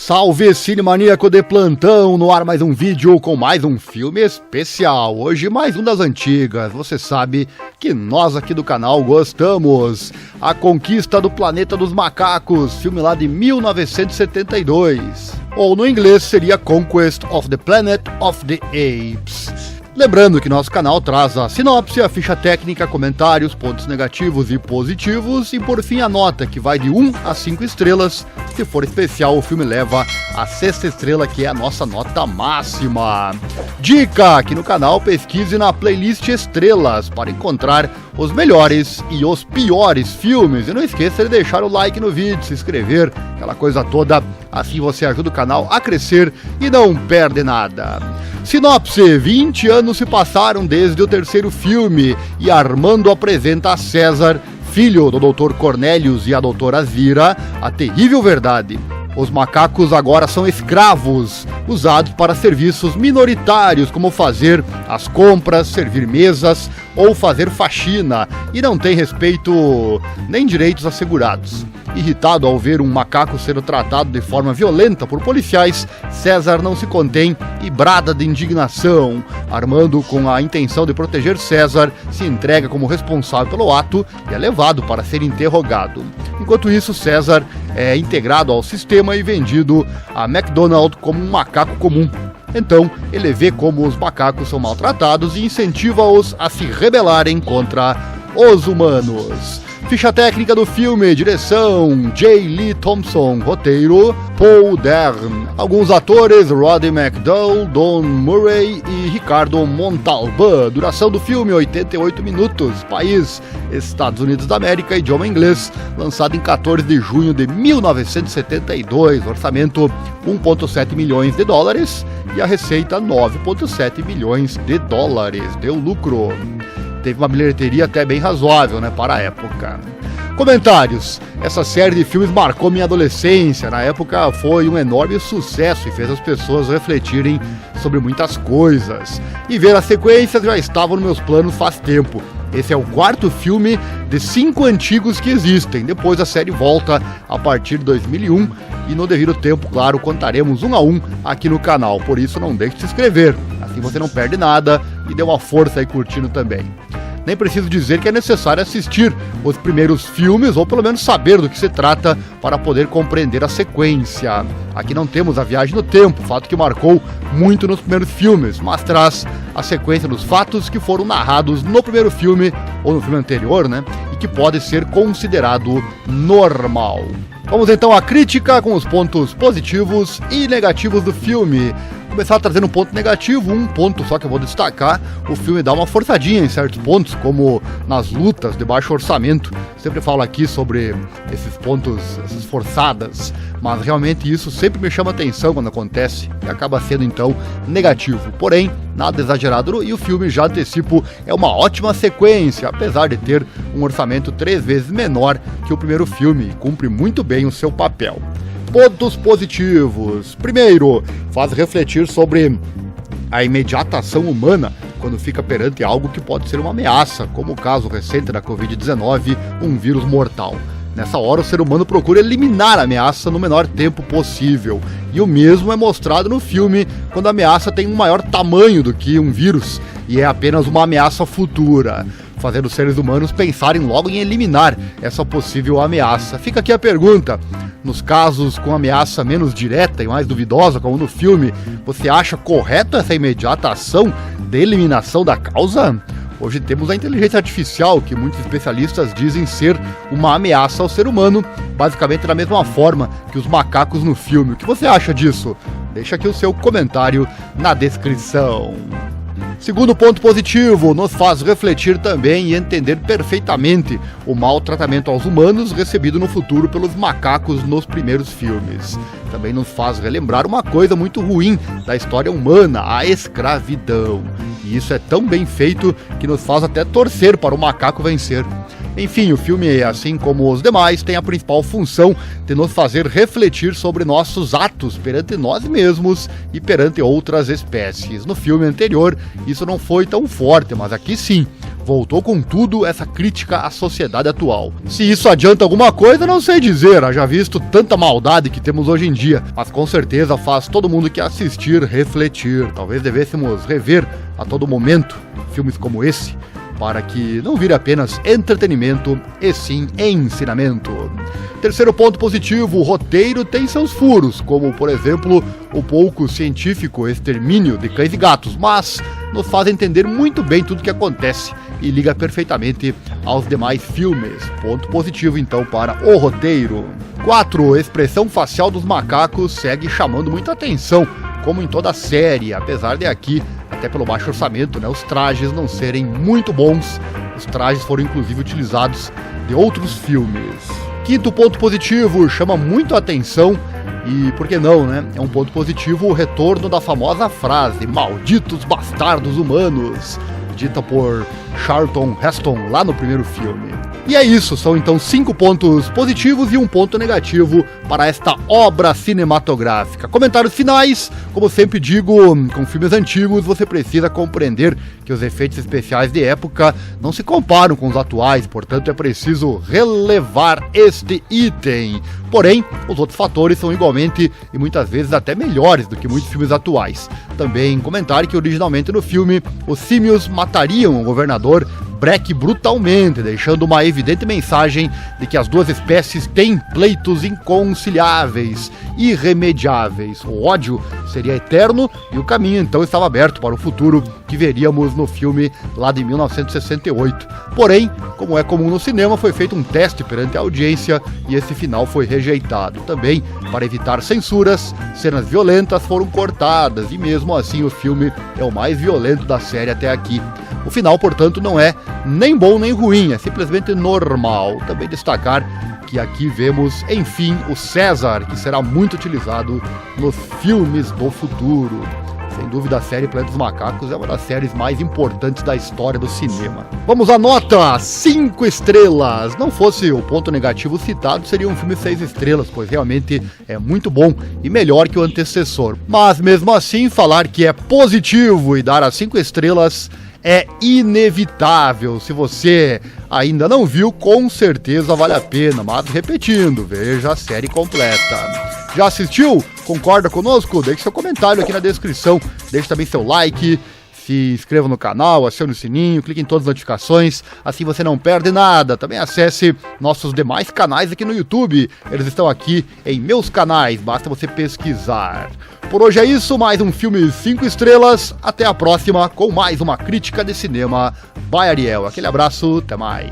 Salve Cinemaníaco de plantão, no ar mais um vídeo com mais um filme especial. Hoje mais um das antigas, você sabe que nós aqui do canal gostamos. A Conquista do Planeta dos Macacos, filme lá de 1972. Ou no inglês seria Conquest of the Planet of the Apes. Lembrando que nosso canal traz a sinopse, a ficha técnica, comentários, pontos negativos e positivos e por fim a nota, que vai de 1 a 5 estrelas. Se for especial, o filme leva a 6ª estrela, que é a nossa nota máxima. Dica: aqui no canal pesquise na playlist Estrelas para encontrar os melhores e os piores filmes. E não esqueça de deixar o like no vídeo, se inscrever, aquela coisa toda. Assim você ajuda o canal a crescer e não perde nada. Sinopse: 20 anos se passaram desde o terceiro filme e Armando apresenta a César, filho do Dr. Cornelius e a doutora Zira, a terrível verdade. Os macacos agora são escravos, usados para serviços minoritários, como fazer as compras, servir mesas ou fazer faxina, e não têm respeito nem direitos assegurados. Irritado ao ver um macaco sendo tratado de forma violenta por policiais, César não se contém e brada de indignação. Armando, com a intenção de proteger César, se entrega como responsável pelo ato e é levado para ser interrogado. Enquanto isso, César é integrado ao sistema e vendido a McDonald como um macaco comum. Então, ele vê como os macacos são maltratados e incentiva-os a se rebelarem contra os humanos. Ficha técnica do filme, direção J. Lee Thompson, roteiro Paul Dern. Alguns atores: Roddy McDowall, Don Murray e Ricardo Montalban. Duração do filme 88 minutos. País: Estados Unidos da América, idioma inglês. Lançado em 14 de junho de 1972. Orçamento 1,7 milhões de dólares e a receita 9,7 milhões de dólares. Deu lucro. Teve uma bilheteria até bem razoável, para a época. Comentários: essa série de filmes marcou minha adolescência. Na época foi um enorme sucesso e fez as pessoas refletirem sobre muitas coisas. E ver as sequências já estava nos meus planos faz tempo. Esse é o 4º filme de 5 antigos que existem. Depois a série volta a partir de 2001 e no devido tempo, claro, contaremos um a um aqui no canal. Por isso não deixe de se inscrever, assim você não perde nada e dê uma força aí curtindo também. Nem preciso dizer que é necessário assistir os primeiros filmes, ou pelo menos saber do que se trata, para poder compreender a sequência. Aqui não temos a viagem no tempo, fato que marcou muito nos primeiros filmes, mas traz a sequência dos fatos que foram narrados no primeiro filme, ou no filme anterior, e que pode ser considerado normal. Vamos então à crítica com os pontos positivos e negativos do filme. Começar trazendo um ponto negativo, um ponto só que eu vou destacar: o filme dá uma forçadinha em certos pontos, como nas lutas de baixo orçamento. Sempre falo aqui sobre esses pontos, essas forçadas, mas realmente isso sempre me chama atenção quando acontece e acaba sendo então negativo. Porém, nada exagerado e o filme, já antecipo, é uma ótima sequência, apesar de ter um orçamento 3 vezes menor que o primeiro filme e cumpre muito bem o seu papel. Pontos positivos: primeiro, faz refletir sobre a imediatação humana quando fica perante algo que pode ser uma ameaça, como o caso recente da Covid-19, um vírus mortal. Nessa hora, o ser humano procura eliminar a ameaça no menor tempo possível. E o mesmo é mostrado no filme, quando a ameaça tem um maior tamanho do que um vírus e é apenas uma ameaça futura, fazendo os seres humanos pensarem logo em eliminar essa possível ameaça. Fica aqui a pergunta: nos casos com ameaça menos direta e mais duvidosa, como no filme, você acha correta essa imediata ação de eliminação da causa? Hoje temos a inteligência artificial, que muitos especialistas dizem ser uma ameaça ao ser humano, basicamente da mesma forma que os macacos no filme. O que você acha disso? Deixa aqui o seu comentário na descrição. Segundo ponto positivo, nos faz refletir também e entender perfeitamente o mau tratamento aos humanos recebido no futuro pelos macacos nos primeiros filmes. Também nos faz relembrar uma coisa muito ruim da história humana: a escravidão. E isso é tão bem feito que nos faz até torcer para o macaco vencer. Enfim, o filme, assim como os demais, tem a principal função de nos fazer refletir sobre nossos atos perante nós mesmos e perante outras espécies. No filme anterior, isso não foi tão forte, mas aqui sim. voltou com tudo essa crítica à sociedade atual. Se isso adianta alguma coisa, não sei dizer, haja visto tanta maldade que temos hoje em dia, mas com certeza faz todo mundo que assistir refletir. Talvez devêssemos rever a todo momento filmes como esse, para que não vire apenas entretenimento e sim ensinamento. Terceiro ponto positivo, o roteiro tem seus furos, como por exemplo o pouco científico extermínio de cães e gatos, mas nos faz entender muito bem tudo o que acontece e liga perfeitamente aos demais filmes. Ponto positivo então para o roteiro. 4. A expressão facial dos macacos segue chamando muita atenção, como em toda a série, apesar de aqui, até pelo baixo orçamento, os trajes não serem muito bons. Os trajes foram inclusive utilizados de outros filmes. Quinto ponto positivo, chama muito a atenção e, por que não, é um ponto positivo o retorno da famosa frase "malditos bastardos humanos", dita por Charlton Heston lá no primeiro filme. E é isso, são então 5 pontos positivos e 1 ponto negativo para esta obra cinematográfica. Comentários finais, como sempre digo, com filmes antigos você precisa compreender que os efeitos especiais de época não se comparam com os atuais, portanto é preciso relevar este item. Porém, os outros fatores são igualmente e muitas vezes até melhores do que muitos filmes atuais. Também comentar que originalmente no filme os símios matariam o governador Breck brutalmente, deixando uma evidente mensagem de que as duas espécies têm pleitos inconciliáveis, irremediáveis. O ódio seria eterno e o caminho então estava aberto para o futuro que veríamos no filme lá de 1968. Porém, como é comum no cinema, foi feito um teste perante a audiência e esse final foi rejeitado. Também, para evitar censuras, cenas violentas foram cortadas e mesmo assim o filme é o mais violento da série até aqui. O final, portanto, não é nem bom nem ruim, é simplesmente normal. Também destacar que aqui vemos, enfim, o César, que será muito utilizado nos filmes do futuro. Sem dúvida, a série Planeta dos Macacos é uma das séries mais importantes da história do cinema. Vamos à nota! 5 estrelas! Não fosse o ponto negativo citado, seria um filme 6 estrelas, pois realmente é muito bom e melhor que o antecessor. Mas mesmo assim, falar que é positivo e dar as 5 estrelas é inevitável. Se você ainda não viu, com certeza vale a pena, mas repetindo, veja a série completa. Já assistiu? Concorda conosco? Deixe seu comentário aqui na descrição, deixe também seu like, se inscreva no canal, acione o sininho, clique em todas as notificações, assim você não perde nada. Também acesse nossos demais canais aqui no YouTube, eles estão aqui em meus canais, basta você pesquisar. Por hoje é isso, mais um filme 5 estrelas, até a próxima com mais uma crítica de cinema by Ariel. Aquele abraço, até mais.